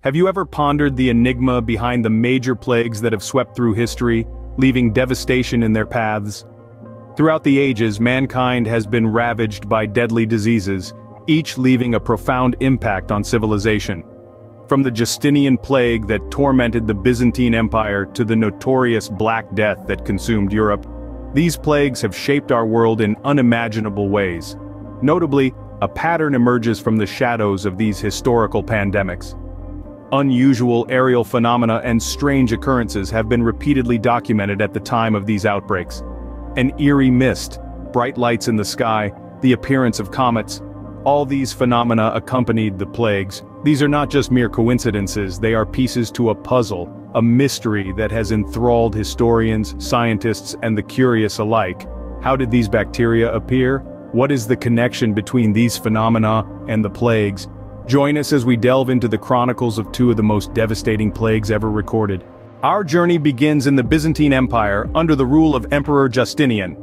Have you ever pondered the enigma behind the major plagues that have swept through history, leaving devastation in their paths? Throughout the ages, mankind has been ravaged by deadly diseases, each leaving a profound impact on civilization. From the Justinian Plague that tormented the Byzantine Empire to the notorious Black Death that consumed Europe, these plagues have shaped our world in unimaginable ways. Notably, a pattern emerges from the shadows of these historical pandemics. Unusual aerial phenomena and strange occurrences have been repeatedly documented at the time of these outbreaks. An eerie mist, bright lights in the sky, the appearance of comets, all these phenomena accompanied the plagues. These are not just mere coincidences, they are pieces to a puzzle, a mystery that has enthralled historians, scientists, and the curious alike. How did these bacteria appear? What is the connection between these phenomena and the plagues? Join us as we delve into the chronicles of two of the most devastating plagues ever recorded. Our journey begins in the Byzantine Empire under the rule of Emperor Justinian.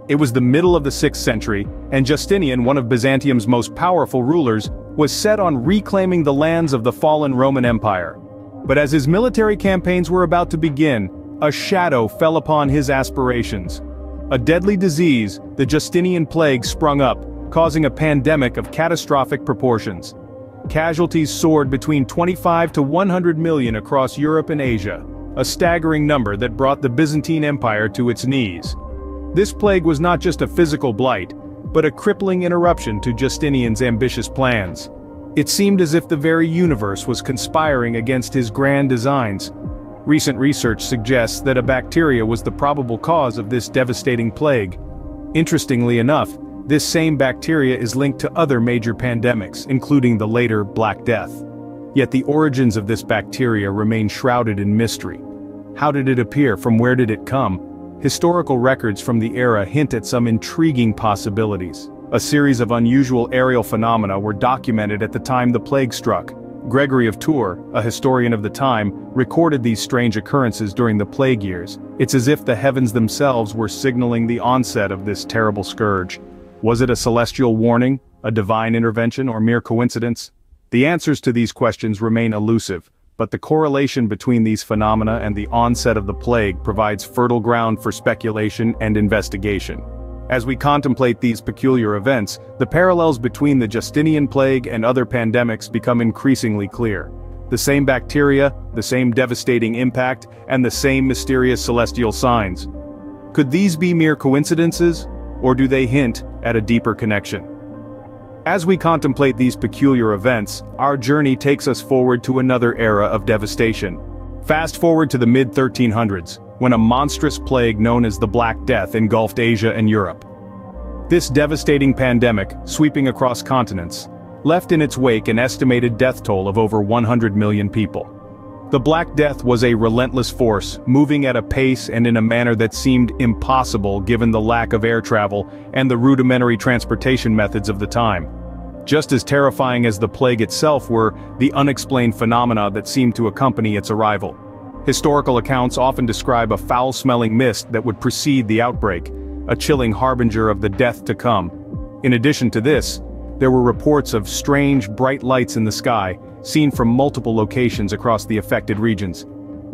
It was the middle of the 6th century, and Justinian, one of Byzantium's most powerful rulers, was set on reclaiming the lands of the fallen Roman Empire. But as his military campaigns were about to begin, a shadow fell upon his aspirations. A deadly disease, the Justinian Plague, sprung up, causing a pandemic of catastrophic proportions. Casualties soared between 25 to 100 million across Europe and Asia, a staggering number that brought the Byzantine Empire to its knees. This plague was not just a physical blight, but a crippling interruption to Justinian's ambitious plans. It seemed as if the very universe was conspiring against his grand designs. Recent research suggests that a bacteria was the probable cause of this devastating plague. Interestingly enough, this same bacteria is linked to other major pandemics, including the later Black Death. Yet the origins of this bacteria remain shrouded in mystery. How did it appear? From where did it come? Historical records from the era hint at some intriguing possibilities. A series of unusual aerial phenomena were documented at the time the plague struck. Gregory of Tours, a historian of the time, recorded these strange occurrences during the plague years. It's as if the heavens themselves were signaling the onset of this terrible scourge. Was it a celestial warning, a divine intervention, or mere coincidence? The answers to these questions remain elusive, but the correlation between these phenomena and the onset of the plague provides fertile ground for speculation and investigation. As we contemplate these peculiar events, the parallels between the Justinian Plague and other pandemics become increasingly clear. The same bacteria, the same devastating impact, and the same mysterious celestial signs. Could these be mere coincidences, or do they hint at a deeper connection? As we contemplate these peculiar events, our journey takes us forward to another era of devastation. Fast forward to the mid-1300s, when a monstrous plague known as the Black Death engulfed Asia and Europe. This devastating pandemic, sweeping across continents, left in its wake an estimated death toll of over 100 million people. The Black Death was a relentless force, moving at a pace and in a manner that seemed impossible given the lack of air travel and the rudimentary transportation methods of the time. Just as terrifying as the plague itself were the unexplained phenomena that seemed to accompany its arrival. Historical accounts often describe a foul-smelling mist that would precede the outbreak, a chilling harbinger of the death to come. In addition to this, there were reports of strange, bright lights in the sky, seen from multiple locations across the affected regions.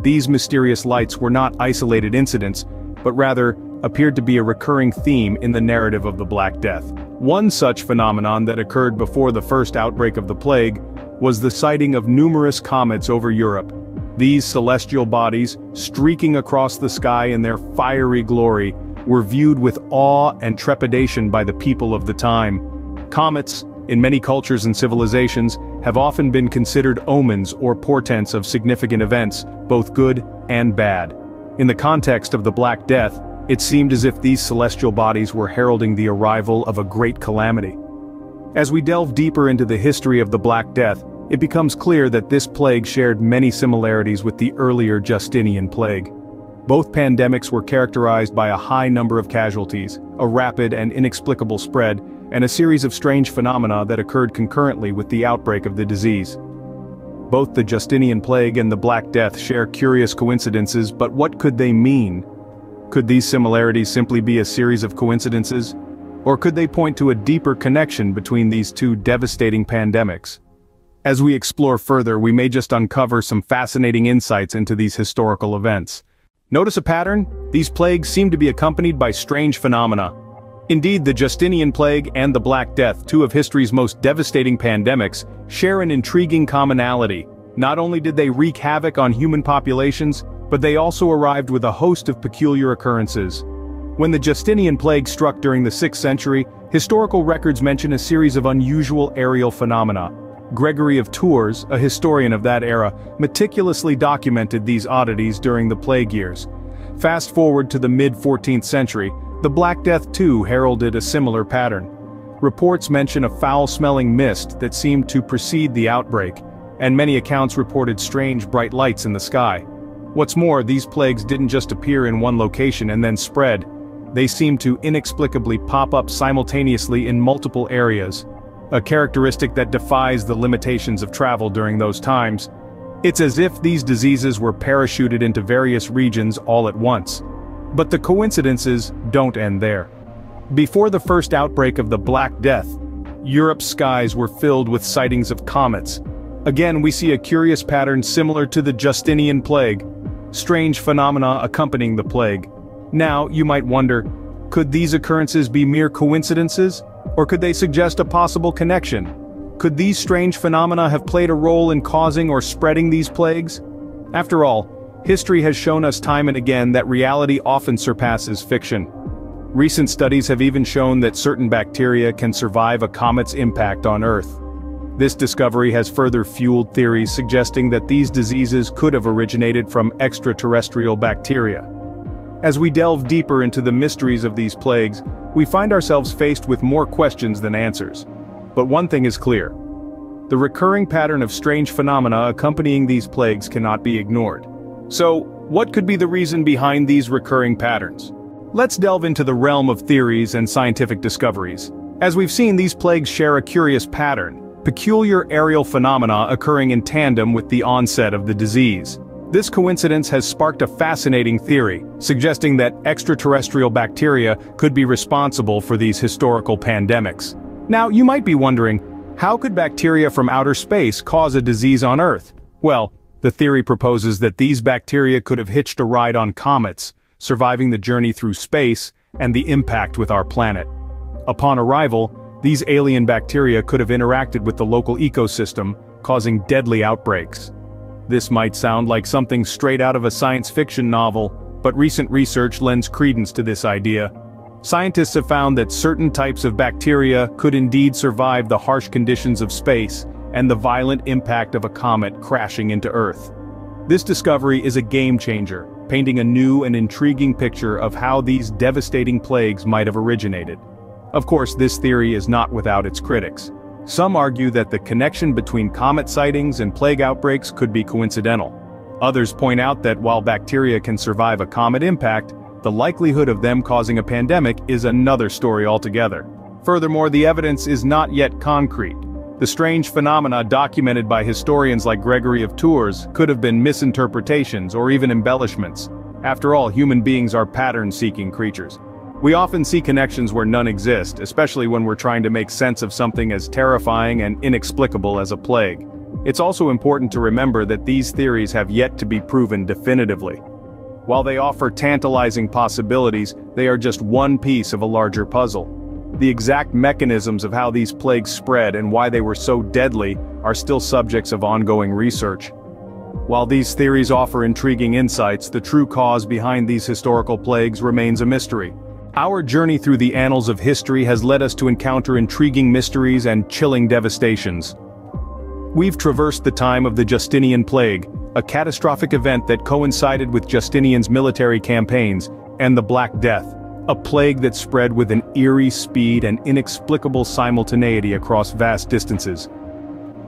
These mysterious lights were not isolated incidents, but rather appeared to be a recurring theme in the narrative of the Black Death. One such phenomenon that occurred before the first outbreak of the plague was the sighting of numerous comets over Europe. These celestial bodies, streaking across the sky in their fiery glory, were viewed with awe and trepidation by the people of the time. Comets, in many cultures and civilizations, have often been considered omens or portents of significant events, both good and bad. In the context of the Black Death, it seemed as if these celestial bodies were heralding the arrival of a great calamity. As we delve deeper into the history of the Black Death, it becomes clear that this plague shared many similarities with the earlier Justinian Plague. Both pandemics were characterized by a high number of casualties, a rapid and inexplicable spread, and a series of strange phenomena that occurred concurrently with the outbreak of the disease. Both the Justinian Plague and the Black Death share curious coincidences, but what could they mean? Could these similarities simply be a series of coincidences? Or could they point to a deeper connection between these two devastating pandemics? As we explore further, we may just uncover some fascinating insights into these historical events. Notice a pattern? These plagues seem to be accompanied by strange phenomena. Indeed, the Justinian Plague and the Black Death, two of history's most devastating pandemics, share an intriguing commonality. Not only did they wreak havoc on human populations, but they also arrived with a host of peculiar occurrences. When the Justinian Plague struck during the 6th century, historical records mention a series of unusual aerial phenomena. Gregory of Tours, a historian of that era, meticulously documented these oddities during the plague years. Fast forward to the mid-14th century, the Black Death too heralded a similar pattern. Reports mention a foul-smelling mist that seemed to precede the outbreak, and many accounts reported strange bright lights in the sky. What's more, these plagues didn't just appear in one location and then spread. They seemed to inexplicably pop up simultaneously in multiple areas, a characteristic that defies the limitations of travel during those times. It's as if these diseases were parachuted into various regions all at once. But the coincidences don't end there. Before the first outbreak of the Black Death, Europe's skies were filled with sightings of comets. Again, we see a curious pattern similar to the Justinian Plague. Strange phenomena accompanying the plague. Now, you might wonder, could these occurrences be mere coincidences? Or could they suggest a possible connection? Could these strange phenomena have played a role in causing or spreading these plagues? After all, history has shown us time and again that reality often surpasses fiction. Recent studies have even shown that certain bacteria can survive a comet's impact on Earth. This discovery has further fueled theories suggesting that these diseases could have originated from extraterrestrial bacteria. As we delve deeper into the mysteries of these plagues, we find ourselves faced with more questions than answers. But one thing is clear. The recurring pattern of strange phenomena accompanying these plagues cannot be ignored. So, what could be the reason behind these recurring patterns? Let's delve into the realm of theories and scientific discoveries. As we've seen, these plagues share a curious pattern, peculiar aerial phenomena occurring in tandem with the onset of the disease. This coincidence has sparked a fascinating theory, suggesting that extraterrestrial bacteria could be responsible for these historical pandemics. Now, you might be wondering, how could bacteria from outer space cause a disease on Earth? Well, the theory proposes that these bacteria could have hitched a ride on comets, surviving the journey through space and the impact with our planet. Upon arrival, these alien bacteria could have interacted with the local ecosystem, causing deadly outbreaks. This might sound like something straight out of a science fiction novel, but recent research lends credence to this idea. Scientists have found that certain types of bacteria could indeed survive the harsh conditions of space and the violent impact of a comet crashing into Earth. This discovery is a game-changer, painting a new and intriguing picture of how these devastating plagues might have originated. Of course, this theory is not without its critics. Some argue that the connection between comet sightings and plague outbreaks could be coincidental. Others point out that while bacteria can survive a comet impact, the likelihood of them causing a pandemic is another story altogether. Furthermore, the evidence is not yet concrete. The strange phenomena documented by historians like Gregory of Tours could have been misinterpretations or even embellishments. After all, human beings are pattern-seeking creatures. We often see connections where none exist, especially when we're trying to make sense of something as terrifying and inexplicable as a plague. It's also important to remember that these theories have yet to be proven definitively. While they offer tantalizing possibilities, they are just one piece of a larger puzzle. The exact mechanisms of how these plagues spread and why they were so deadly are still subjects of ongoing research. While these theories offer intriguing insights, the true cause behind these historical plagues remains a mystery. Our journey through the annals of history has led us to encounter intriguing mysteries and chilling devastations. We've traversed the time of the Justinian Plague, a catastrophic event that coincided with Justinian's military campaigns, and the Black Death, a plague that spread with an eerie speed and inexplicable simultaneity across vast distances.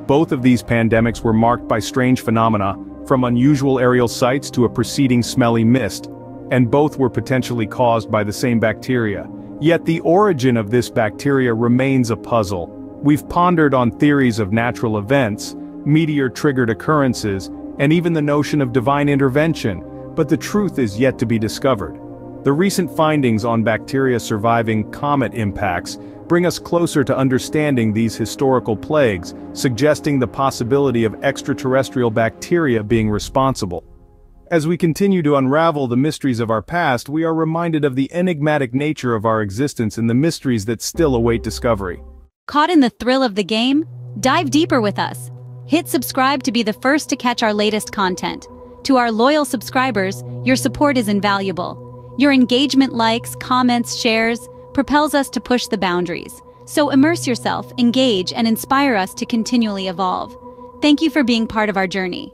Both of these pandemics were marked by strange phenomena, from unusual aerial sights to a preceding smelly mist, and both were potentially caused by the same bacteria. Yet the origin of this bacteria remains a puzzle. We've pondered on theories of natural events, meteor-triggered occurrences, and even the notion of divine intervention, but the truth is yet to be discovered. The recent findings on bacteria surviving comet impacts bring us closer to understanding these historical plagues, suggesting the possibility of extraterrestrial bacteria being responsible. As we continue to unravel the mysteries of our past, we are reminded of the enigmatic nature of our existence and the mysteries that still await discovery. Caught in the thrill of the game? Dive deeper with us. Hit subscribe to be the first to catch our latest content. To our loyal subscribers, your support is invaluable. Your engagement, likes, comments, shares, propels us to push the boundaries. So immerse yourself, engage, and inspire us to continually evolve. Thank you for being part of our journey.